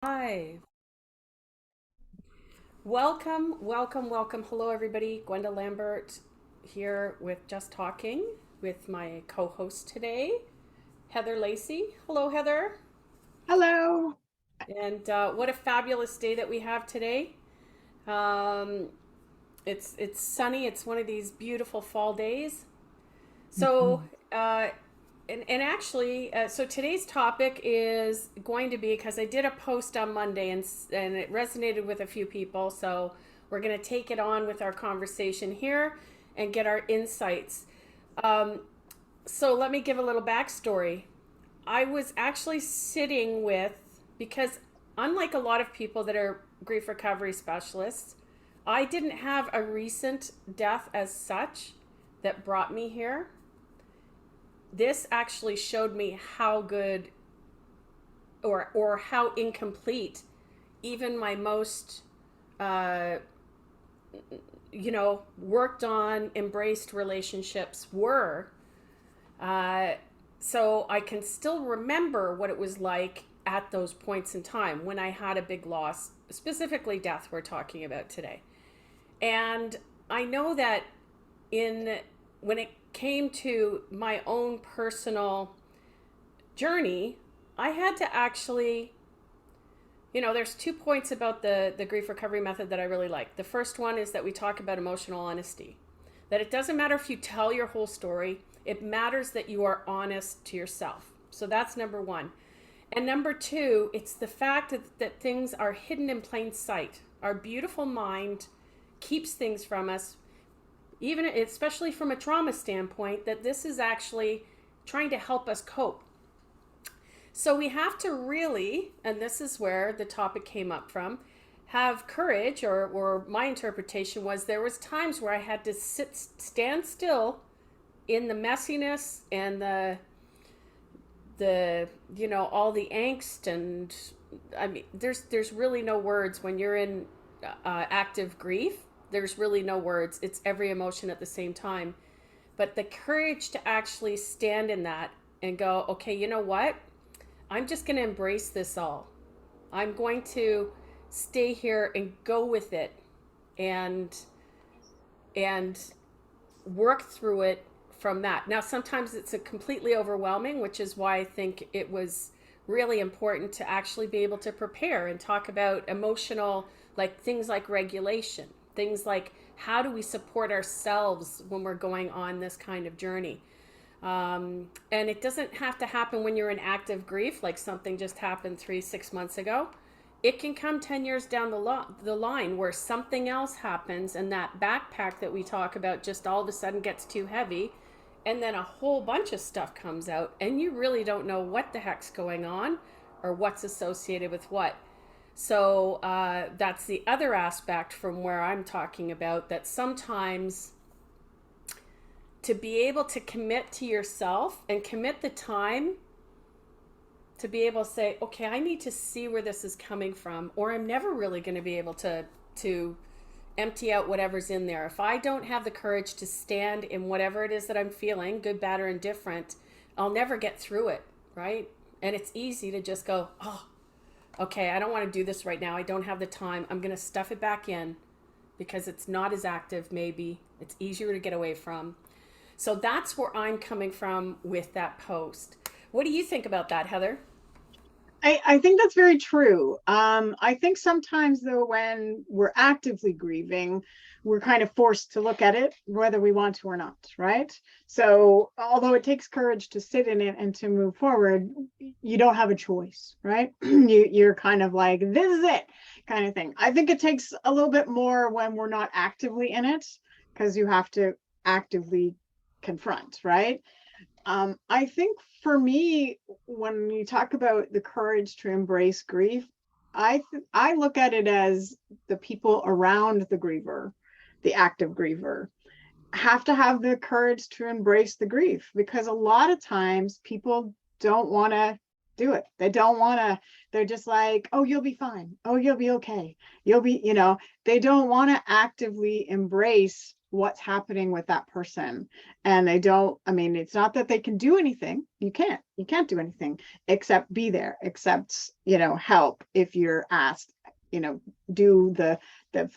Hi. Welcome, welcome, welcome. Hello, everybody. Gwenda Lambert here with Just Talking with my co host today, Heather Lacey. Hello, Heather. Hello. And what a fabulous day that we have today. Um, it's sunny. It's one of these beautiful fall days. So, Mhm. uh, and actually, so today's topic is going to be because I did a post on Monday and it resonated with a few people. So we're going to take it on with our conversation here and get our insights. Um, so let me give a little backstory. I was actually sitting with, because unlike a lot of people that are grief recovery specialists, I didn't have a recent death as such that brought me here. This actually showed me how good or how incomplete even my most uh, worked on embraced relationships were. Uh, so I can still remember what it was like at those points in time when I had a big loss, specifically death we're talking about today. And I know that in when it came to my own personal journey, I had to actually, there's 2 points about the grief recovery method that I really like. The first one is that we talk about emotional honesty, that it doesn't matter if you tell your whole story, it matters that you are honest to yourself. So that's number one. And number two, it's the fact that things are hidden in plain sight. Our beautiful mind keeps things from us, even especially from a trauma standpoint, that this is actually trying to help us cope. So we have to really, and this is where the topic came up from, have courage, or my interpretation was there was times where I had to stand still in the messiness and the all the angst. And I mean, there's really no words when you're in active grief. There's really no words. It's every emotion at the same time. But the courage to actually stand in that and go, okay, you know what? I'm just going to embrace this all. I'm going to stay here and go with it and and work through it from that. Now sometimes it's a completely overwhelming, which is why I think it was really important to actually be able to prepare and talk about emotional, like things like regulation, things like how do we support ourselves when we're going on this kind of journey. And it doesn't have to happen when you're in active grief, like something just happened 3, 6 months ago. It can come 10 years down the line where something else happens and that backpack that we talk about just all of a sudden gets too heavy. And then a whole bunch of stuff comes out, and you really don't know what the heck's going on or what's associated with what. So that's the other aspect from where I'm talking about, that sometimes to be able to commit to yourself and commit the time to be able to say, okay, I need to see where this is coming from, or I'm never really going to be able to empty out whatever's in there. If I don't have the courage to stand in whatever it is that I'm feeling, good, bad, or indifferent, I'll never get through it, right? And it's easy to just go, oh, okay, I don't want to do this right now. I don't have the time. I'm going to stuff it back in because it's not as active, maybe. It's easier to get away from. So that's where I'm coming from with that post. What do you think about that, Heather? I think that's very true. I think sometimes, though, when we're actively grieving, we're kind of forced to look at it, whether we want to or not, right? So, although it takes courage to sit in it and to move forward, you don't have a choice, right? You're kind of like, this is it, kind of thing. I think it takes a little bit more when we're not actively in it, because you have to actively confront, right? I think for me, when you talk about the courage to embrace grief, I look at it as the people around the griever, the active griever, have to have the courage to embrace the grief, because a lot of times people don't want to do it. They don't want to, they're just like, oh, you'll be fine. Oh, you'll be okay. You'll be, they don't want to actively embrace what's happening with that person. And they don't, I mean, it's not that they can do anything. You can't do anything except be there, except, help if you're asked, do the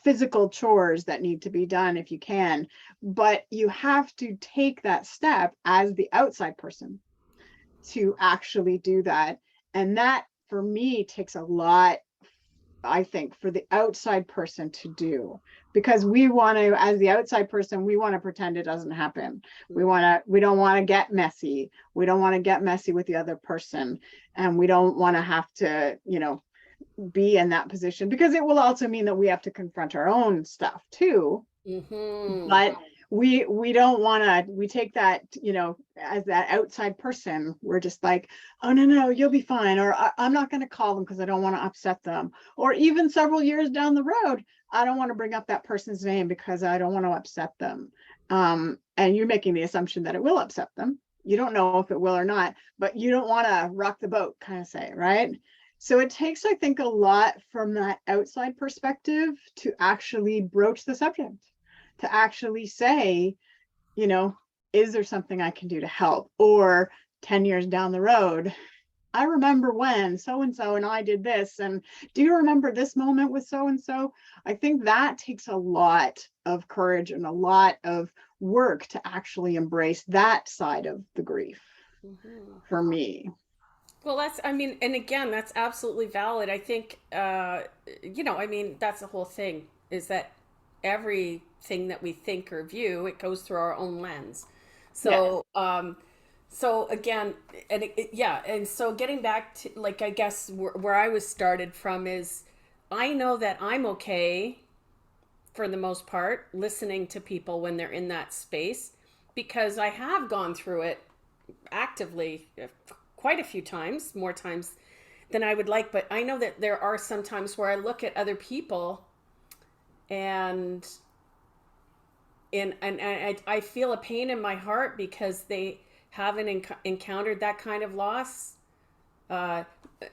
physical chores that need to be done if you can. But you have to take that step as the outside person to actually do that. And that for me takes a lot, I think, for the outside person to do, because we want to, as the outside person, we want to pretend it doesn't happen. We don't want to get messy. We don't want to get messy with the other person. And we don't want to have to, be in that position, because it will also mean that we have to confront our own stuff too. But we don't want to, we take that, as that outside person, we're just like, oh no, you'll be fine, or I'm not going to call them because I don't want to upset them, or even several years down the road, I don't want to bring up that person's name because I don't want to upset them. And you're making the assumption that it will upset them. You don't know if it will or not, but you don't want to rock the boat, kind of say, right? So it takes, I think, a lot from that outside perspective to actually broach the subject, to actually say, you know, is there something I can do to help? Or 10 years down the road, I remember when so and I did this. And do you remember this moment with so and so? I think that takes a lot of courage and a lot of work to actually embrace that side of the grief for me. Well, I mean, and again, that's absolutely valid. I think, I mean, that's the whole thing is that everything that we think or view, it goes through our own lens. Yes. So again, and yeah, and so getting back to, like, I guess where I was started from is I know that I'm okay for the most part listening to people when they're in that space because I have gone through it actively quite a few times, more times than I would like. But I know that there are some times where I look at other people and I feel a pain in my heart because they haven't encountered that kind of loss. Uh,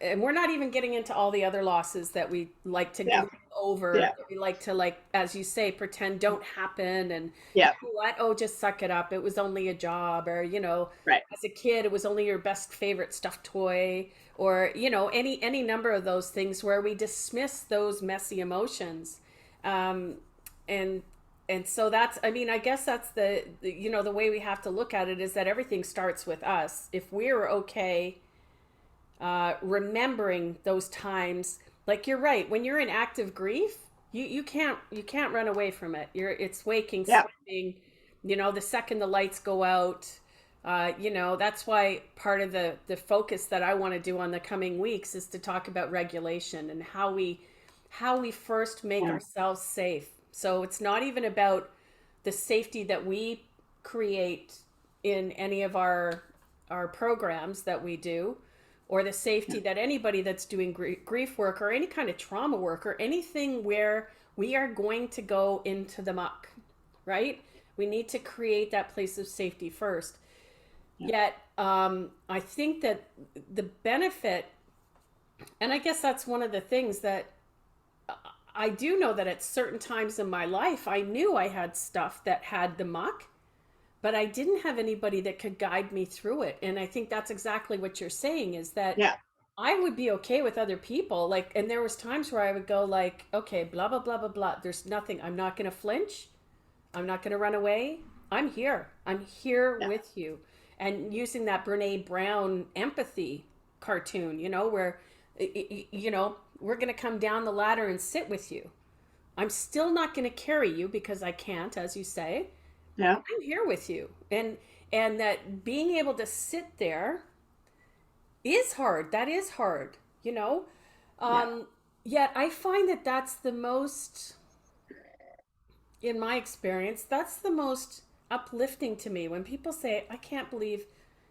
and we're not even getting into all the other losses that we like to Yeah. grieve over. Yeah. We like to, like, as you say, pretend don't happen, and Yeah. what? Oh, just suck it up. It was only a job, or Right. as a kid, it was only your best favorite stuffed toy, or any number of those things where we dismiss those messy emotions, um, and so that's, I mean, I guess that's the way we have to look at it is that everything starts with us. If we're okay remembering those times, like, you're right, when you're in active grief, you can't run away from it. It's waking, Yeah. sleeping, the second the lights go out. That's why part of the focus that I want to do on the coming weeks is to talk about regulation and how we first make Yeah. ourselves safe. So it's not even about the safety that we create in any of our programs that we do, or the Yeah. safety that anybody that's doing grief work or any kind of trauma work or anything where we are going to go into the muck, right? We need to create that place of safety first. Yeah. Yet, I think that the benefit, and I guess that's one of the things that I do know, that at certain times in my life, I knew I had stuff that had the muck, but I didn't have anybody that could guide me through it. And I think that's exactly what you're saying, is that Yeah. I would be okay with other people. Like, and there was times where I would go like, okay, blah, blah, blah, blah, blah. There's nothing. I'm not going to flinch. I'm not going to run away. I'm here. I'm here Yeah. with you. And using that Brene Brown empathy cartoon, where, we're going to come down the ladder and sit with you. I'm still not going to carry you because I can't, as you say. Yeah. I'm here with you. And that being able to sit there is hard. That is hard, you know? Yeah. Um, Yet I find that that's the most, in my experience, that's the most uplifting to me when people say, I can't believe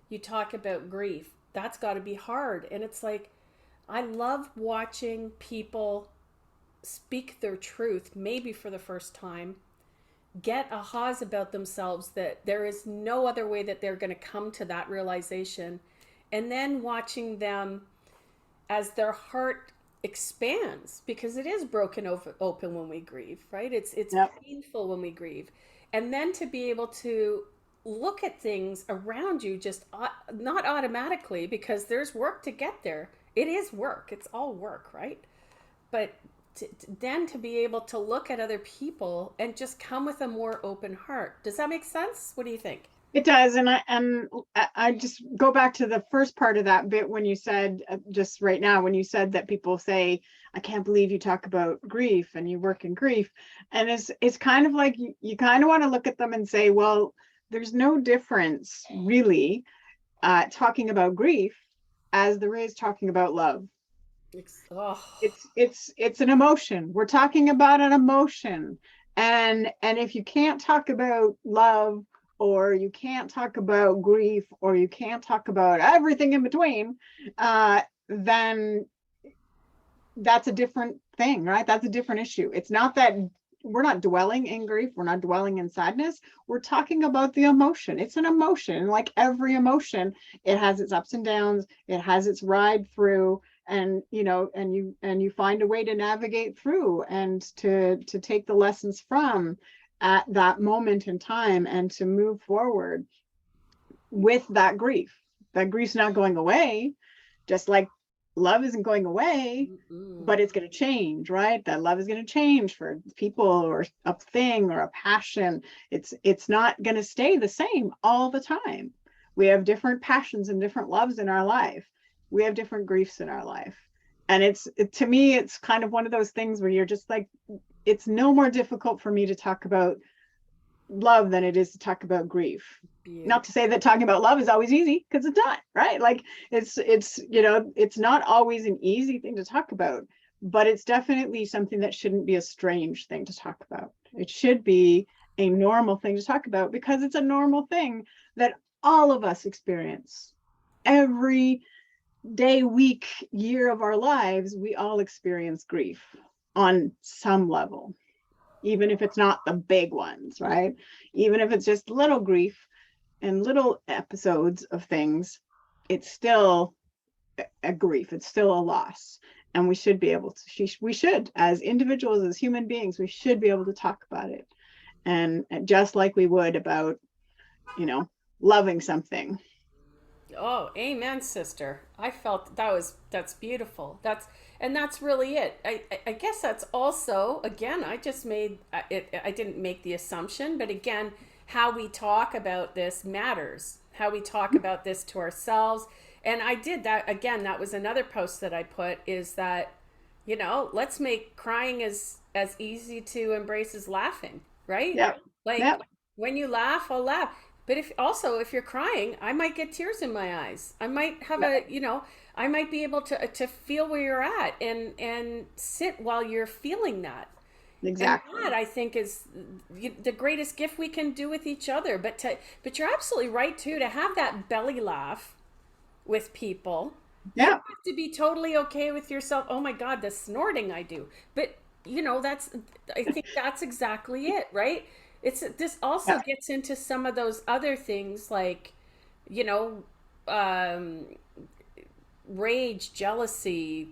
you talk about grief. That's got to be hard. And it's like, I love watching people speak their truth, maybe for the first time, get ahas about themselves, that there is no other way that they're going to come to that realization, and then watching them as their heart expands, because it is broken open when we grieve, right? It's Yep. painful when we grieve, and then to be able to look at things around you just not automatically, because there's work to get there. It is work. It's all work, right? But then to be able to look at other people and just come with a more open heart. Does that make sense? What do you think? It does, and I just go back to the first part of that bit when you said, just right now, when you said that people say, "I can't believe you talk about grief and you work in grief," and it's kind of like you kind of want to look at them and say, well, there's no difference really talking about grief as there is talking about love. Oh, It's an emotion. We're talking about an emotion. And if you can't talk about love, or you can't talk about grief, or you can't talk about everything in between, then that's a different thing, right? That's a different issue. It's not that we're not dwelling in grief, we're not dwelling in sadness. We're talking about the emotion. It's an emotion. Like every emotion, it has its ups and downs, it has its ride through, and you find a way to navigate through, and to take the lessons from at that moment in time, and to move forward with that grief. That grief's not going away, just like love isn't going away, mm-mm. but it's going to change, right? That love is going to change for people, or a thing, or a passion. It's not going to stay the same all the time. We have different passions and different loves in our life. We have different griefs in our life. And to me, it's kind of one of those things where you're just like, it's no more difficult for me to talk about love than it is to talk about grief. Not to Beautiful. say that talking about love is always easy, because it's not, right? Like it's not always an easy thing to talk about, but it's definitely something that shouldn't be a strange thing to talk about. It should be a normal thing to talk about, because it's a normal thing that all of us experience every day, week, year of our lives. We all experience grief on some level, even if it's not the big ones, right? Even if it's just little grief and little episodes of things, it's still a grief. It's still a loss. And we should be able to, we should, as individuals, as human beings, we should be able to talk about it. And just like we would about, you know, loving something. Oh, amen, sister. I felt that's beautiful. That's really it. I guess that's also, again, I just made it. I didn't make the assumption, but again, how we talk about this matters. How we talk about this to ourselves, and I did that again. That was another post that I put, is that, let's make crying as easy to embrace as laughing, right? Yep. Like Yep. when you laugh, I'll laugh. But if you're crying, I might get tears in my eyes. I might have Yep. I might be able to feel where you're at, and sit while you're feeling that. And that, Exactly. I think, is the greatest gift we can do with each other. But you're absolutely right too, to have that belly laugh with people. You don't Yeah. have to be totally okay with yourself. Oh my God, the snorting I do. But that's, I think that's exactly it, right? This also Yeah. gets into some of those other things, like, you know, um, rage, jealousy,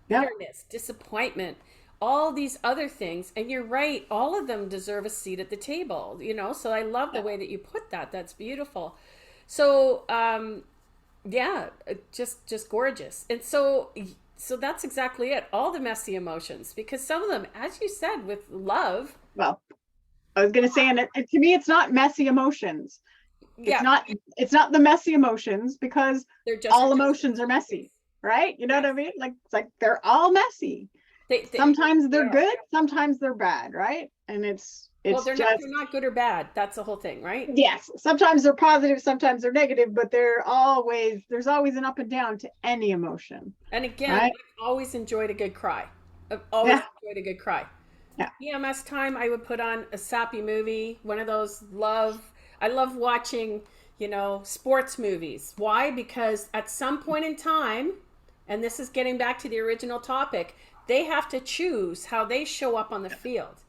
Yeah. bitterness, disappointment, all these other things. And you're right, all of them deserve a seat at the table. So I love the Yeah. way that you put that. That's beautiful. So, yeah, just gorgeous. And so that's exactly it. All the messy emotions, because some of them, as you said, with love, Well, I was going to say, and to me, it's not messy emotions. It's yeah, not it's not the messy emotions, because they're just all emotions are emotions. messy, right? You know what Yes. I mean? Like, it's like they're all messy. They Sometimes they they're are. good, sometimes they're bad, right? And it's Well, it's they're just, not good or bad. That's the whole thing, right? yes, sometimes they're positive, sometimes they're negative, but there's always an up and down to any emotion, And again, right? I've always enjoyed a good cry. I've always Yeah. enjoyed a good cry. Yeah. PMS time, I would put on a sappy movie, one of those love. I love watching, sports movies. Why? Because at some point in time, and this is getting back to the original topic, they have to choose how they show up on the field.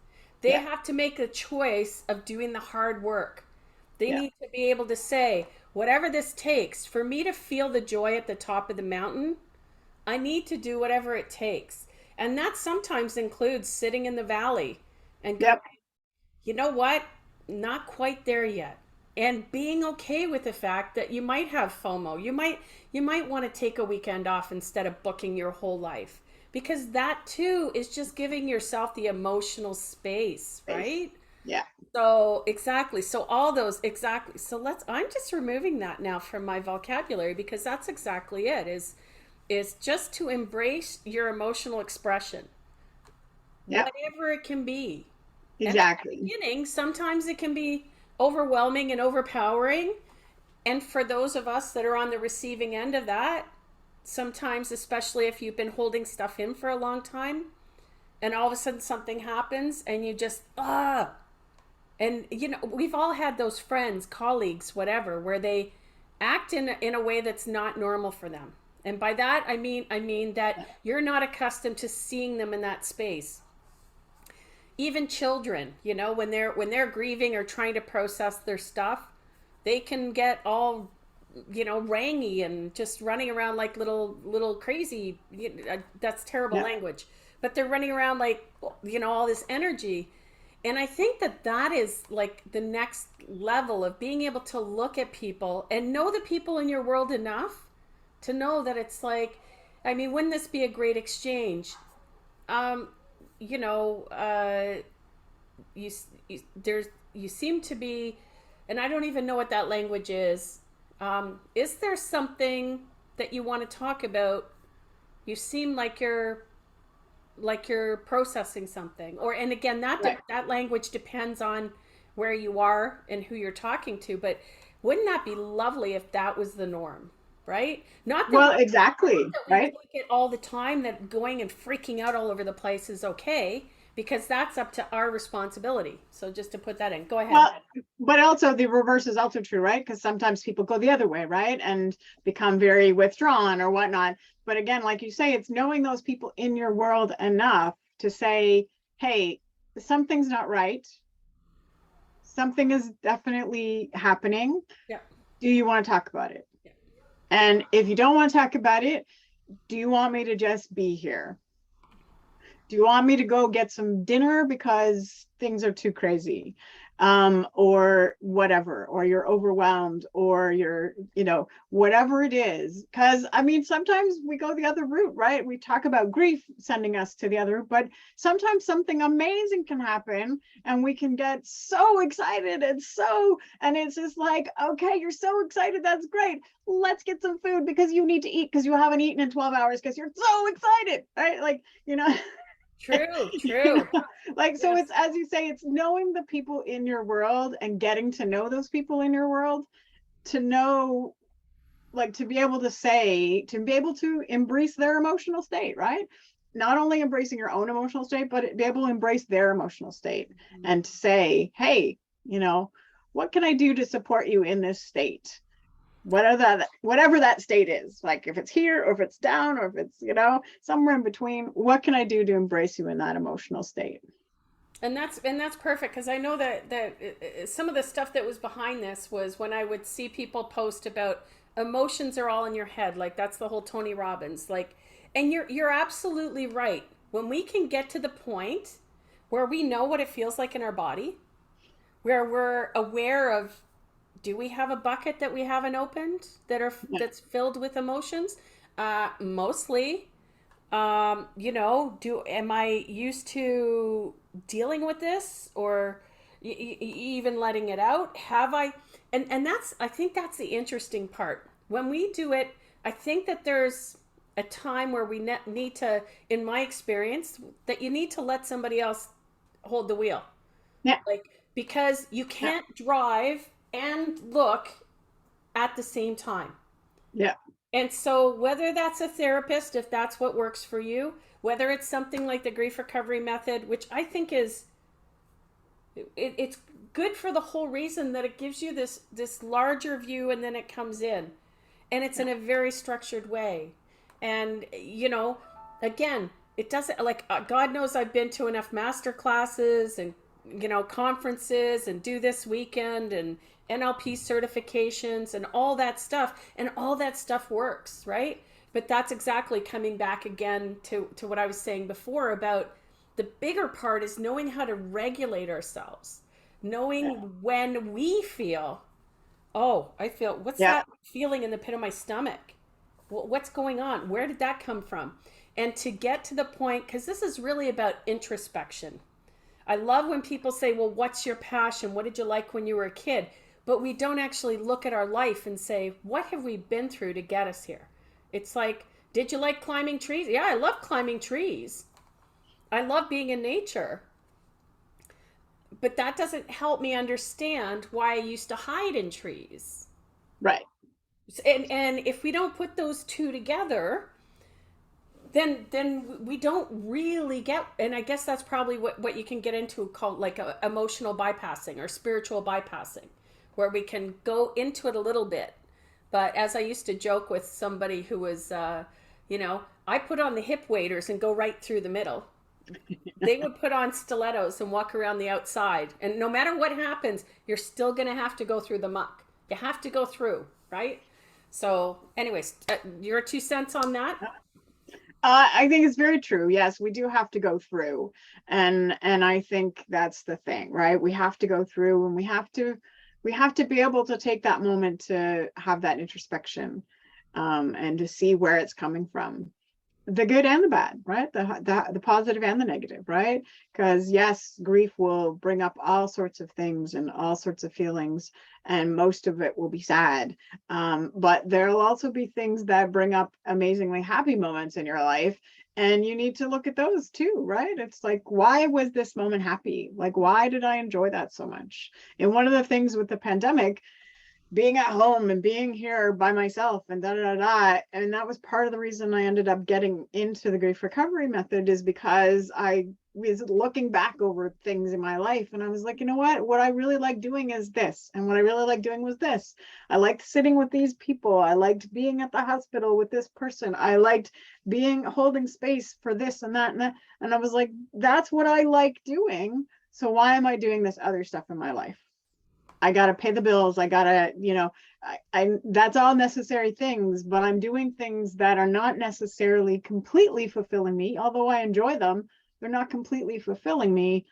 They Yeah. have to make a choice of doing the hard work. They Yeah. need to be able to say, whatever this takes for me to feel the joy at the top of the mountain, I need to do whatever it takes. And that sometimes includes sitting in the valley and going, Yep. you know what? Not quite there yet. And being okay with the fact that you might have FOMO. You might want to take a weekend off instead of booking your whole life. Because that too is just giving yourself the emotional space, Space. right? Yeah. So exactly. So all those exactly. So I'm just removing that now from my vocabulary because that's exactly it is just to embrace your emotional expression, Yep. whatever it can be. And at the Exactly. beginning, sometimes it can be overwhelming and overpowering. And for those of us that are on the receiving end of that, sometimes, especially if you've been holding stuff in for a long time, and all of a sudden something happens and you just, and we've all had those friends, colleagues, whatever, where they act in a way that's not normal for them. And by that, I mean that you're not accustomed to seeing them in that space. Even children, when they're grieving or trying to process their stuff, they can get all rangy and just running around like little crazy. That's terrible Yeah. language, but they're running around like all this energy. And I think that is like the next level of being able to look at people and know the people in your world enough to know that it's like, I mean, wouldn't this be a great exchange? um you know uh you, you seem to be, and I don't even know what that language is there something that you want to talk about? You seem like you're processing something, or, and again, Right. that language depends on where you are and who you're talking to, but wouldn't that be lovely if that was the norm? Right? Not that Well, exactly. we Right. take it all the time that going and freaking out all over the place is okay, because that's up to our responsibility. So just to put that in, go ahead. Well, but also the reverse is also true, right? Because sometimes people go the other way, right? And become very withdrawn or whatnot. But again, like you say, it's knowing those people in your world enough to say, hey, something's not right. Something is definitely happening. Yeah. Do you want to talk about it? Yeah. And if you don't want to talk about it, do you want me to just be here? Do you want me to go get some dinner because things are too crazy? Or whatever, or you're overwhelmed, or you're, whatever it is. Because I mean, sometimes we go the other route, right? We talk about grief sending us to the other, but sometimes something amazing can happen and we can get so excited and it's just like, okay, you're so excited. That's great. Let's get some food because you need to eat because you haven't eaten in 12 hours because you're so excited, right? Like, True, you true. know, like, so Yes. it's, as you say, it's knowing the people in your world and getting to know those people in your world to know, like, to be able to say, to be able to embrace their emotional state, right? Not only embracing your own emotional state, but be able to embrace their emotional state and to say, hey, what can I do to support you in this state? Whatever that state is, like if it's here or if it's down or if it's somewhere in between, what can I do to embrace you in that emotional state? And that's perfect, because I know that some of the stuff that was behind this was when I would see people post about emotions are all in your head, like that's the whole Tony Robbins, like, and you're absolutely right. When we can get to the point where we know what it feels like in our body, where we're aware of, do we have a bucket that we haven't opened Yeah. that's filled with emotions? Mostly. Do am I used to dealing with this, or even letting it out? Have I? And that's, I think that's the interesting part. When we do it, I think that there's a time where we need to, in my experience, that you need to let somebody else hold the wheel, Yeah. like, because you Yeah. can't drive and look at the same time. Yeah. And so, whether that's a therapist, if that's what works for you, whether it's something like the grief recovery method, which I think it's good for the whole reason that it gives you this larger view, and then it comes in, and it's Yeah. in a very structured way. And again, it doesn't, like, God knows I've been to enough master classes and conferences and do this weekend, NLP certifications and all that stuff, and all that stuff works, right? But that's exactly coming back again to what I was saying before about the bigger part is knowing how to regulate ourselves, knowing Yeah. when we feel, oh, I feel, what's Yeah. that feeling in the pit of my stomach? What's going on? Where did that come from? And to get to the point, because this is really about introspection. I love when people say, well, what's your passion? What did you like when you were a kid? But we don't actually look at our life and say, what have we been through to get us here? It's like, did you like climbing trees? Yeah, I love climbing trees. I love being in nature. But that doesn't help me understand why I used to hide in trees. Right. And if we don't put those two together, then we don't really get, and I guess that's probably what you can get into called like emotional bypassing or spiritual bypassing, where we can go into it a little bit. But as I used to joke with somebody who was I put on the hip waders and go right through the middle. They would put on stilettos and walk around the outside, and no matter what happens, you're still going to have to go through the muck. You have to go through, right? So anyways, your 2 cents on that? I think it's very true. Yes, we do have to go through, and I think that's the thing, right? We have to go through, and we have to be able to take that moment to have that introspection, and to see where it's coming from, the good and the bad, right? The positive and the negative, right? Because yes, grief will bring up all sorts of things and all sorts of feelings, and most of it will be sad. But there'll also be things that bring up amazingly happy moments in your life, and you need to look at those too, right? It's like, why was this moment happy? Like, why did I enjoy that so much? And one of the things with the pandemic, being at home and being here by myself and da da da da. And that was part of the reason I ended up getting into the grief recovery method, is because I was looking back over things in my life and I was like, you know what I really like doing is this, and what I really like doing was this. I liked sitting with these people, I liked being at the hospital with this person, I liked being holding space for this and that and that. And I was like, that's what I like doing, so why am I doing this other stuff in my life? I got to pay the bills. I got to, that's all necessary things, but I'm doing things that are not necessarily completely fulfilling me. Although I enjoy them, they're not completely fulfilling me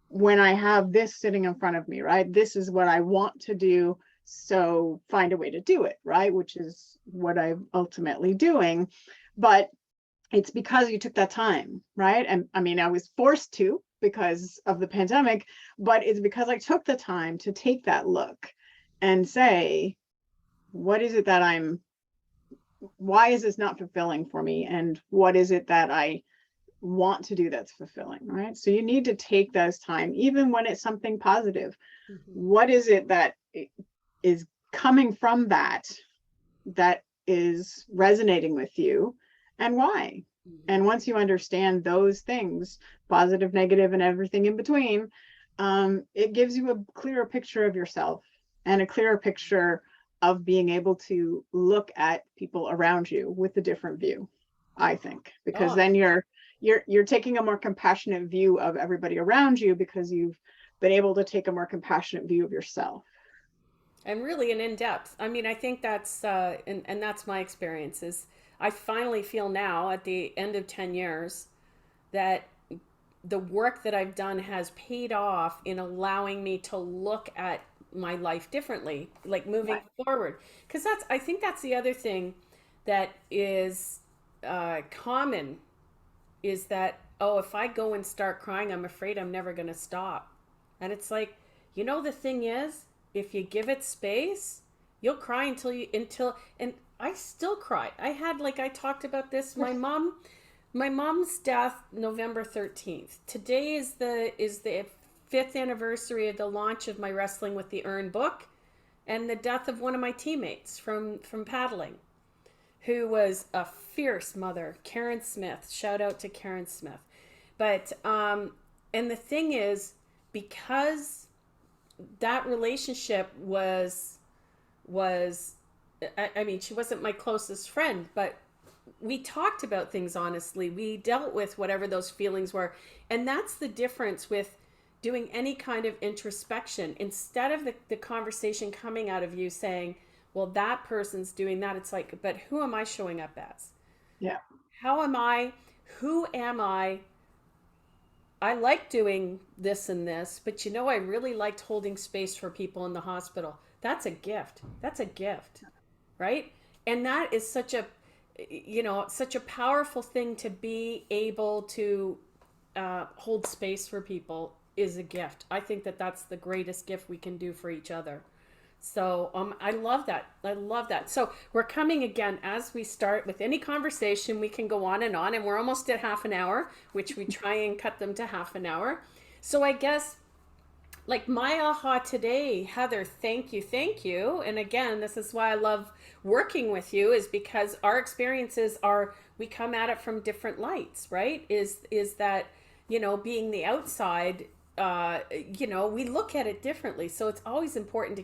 when I have this sitting in front of me, right? This is what I want to do. So find a way to do it, right? Which is what I'm ultimately doing. But it's because you took that time, right? And I mean, I was forced to because of the pandemic, but it's because I took the time to take that look and say, what is it that why is this not fulfilling for me? And what is it that I want to do that's fulfilling, right? So you need to take those time, even when it's something positive. Mm-hmm. What is it that is coming from that is resonating with you, and why? Mm-hmm. And once you understand those things, positive, negative, and everything in between, it gives you a clearer picture of yourself and a clearer picture of being able to look at people around you with a different view, I think, because Oh, then you're taking a more compassionate view of everybody around you, because you've been able to take a more compassionate view of yourself. and really an in-depth. I mean, I think that's and that's my experience is I finally feel now at the end of 10 years that the work that I've done has paid off in allowing me to look at my life differently, like moving Right. forward. Because I think that's the other thing that is common is that, oh, if I go and start crying, I'm afraid I'm never going to stop. And it's like, the thing is, if you give it space, you'll cry and I still cry. I had, like, I talked about this, my mom's death November 13th. Today is the 5th anniversary of the launch of my Wrestling with the Urn book and the death of one of my teammates from paddling, who was a fierce mother, Karen Smith. Shout out to Karen Smith. But and the thing is, because that relationship was I mean, she wasn't my closest friend, but we talked about things honestly. We dealt with whatever those feelings were. And that's the difference with doing any kind of introspection instead of the conversation coming out of you saying, well, that person's doing that. It's like, but who am I showing up as? Yeah. How am I? Who am I? I like doing this and this, but I really liked holding space for people in the hospital. That's a gift. That's a gift, right? And that is such a powerful thing to be able to hold space for people is a gift. I think that that's the greatest gift we can do for each other. So I love that. I love that. So we're coming again as we start with any conversation. We can go on, and we're almost at half an hour, which we try and cut them to half an hour. So I guess like my aha today, Heather, thank you, thank you. And again, this is why I love working with you, is because our experiences are, we come at it from different lights, right? Is that being the outside, we look at it differently. So it's always important to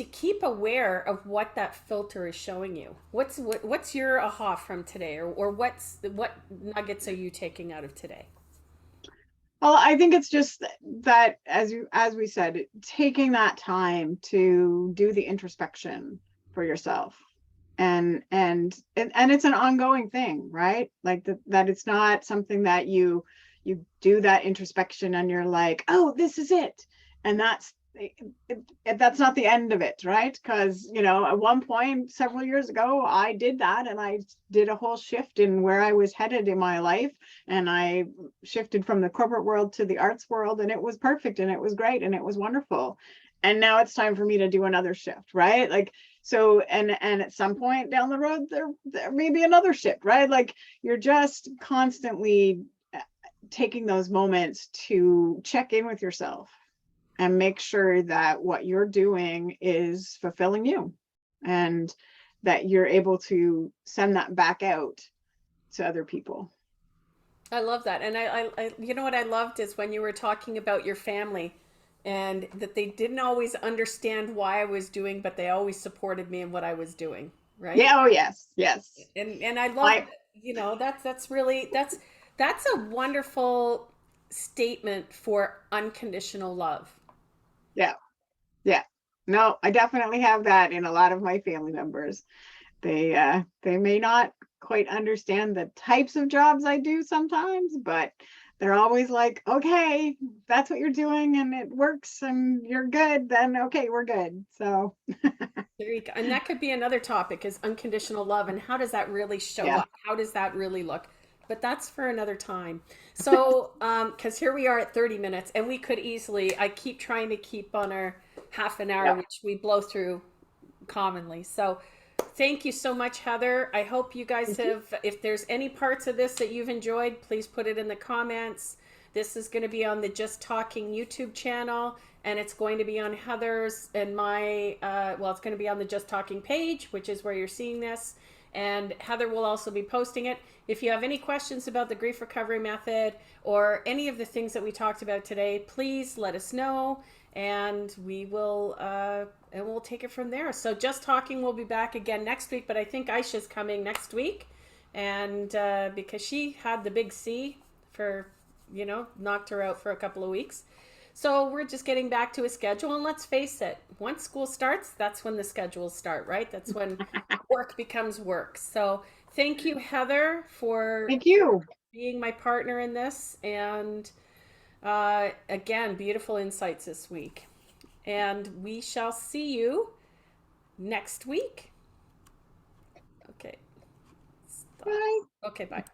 keep aware of what that filter is showing you. What's your aha from today, or what nuggets are you taking out of today? Well, I think it's just that, as we said, taking that time to do the introspection for yourself, and it's an ongoing thing, right? Like that it's not something that you do that introspection and you're like, oh, this is it, and that's not the end of it, right? Because at one point several years ago I did that, and I did a whole shift in where I was headed in my life, and I shifted from the corporate world to the arts world, and it was perfect, and it was great, and it was wonderful. And now it's time for me to do another shift, right? Like, so, and at some point down the road there may be another shift, right? Like, you're just constantly taking those moments to check in with yourself and make sure that what you're doing is fulfilling you, and that you're able to send that back out to other people. I love that. And what I loved is when you were talking about your family and that they didn't always understand why I was doing, but they always supported me in what I was doing. Right. Yeah. Oh, yes. Yes. And I love, I that's really, that's a wonderful statement for unconditional love. Yeah. Yeah. No, I definitely have that in a lot of my family members. They may not quite understand the types of jobs I do sometimes, but they're always like, okay, that's what you're doing and it works and you're good, then okay, we're good. So There you go. And that could be another topic, is unconditional love, and how does that really show yeah. up? How does that really look? But that's for another time. So, because here we are at 30 minutes, and we could easily, I keep trying to keep on our half an hour, Yeah. which we blow through commonly. So, thank you so much, Heather. I hope you guys Thank you. have, if there's any parts of this that you've enjoyed, please put it in the comments. This is going to be on the Just Talking YouTube channel, and it's going to be on Heather's and my, it's going to be on the Just Talking page, which is where you're seeing this. And Heather will also be posting it. If you have any questions about the grief recovery method or any of the things that we talked about today, please let us know, and we'll take it from there. So Just Talking will be back again next week, but I think Aisha's coming next week, and because she had the big C for, knocked her out for a couple of weeks. So we're just getting back to a schedule, and let's face it, once school starts, that's when the schedules start, right? That's when work becomes work. So thank you, Heather, for Thank you. being my partner in this, and again, beautiful insights this week. And we shall see you next week. Okay. Stop. Bye. Okay, bye.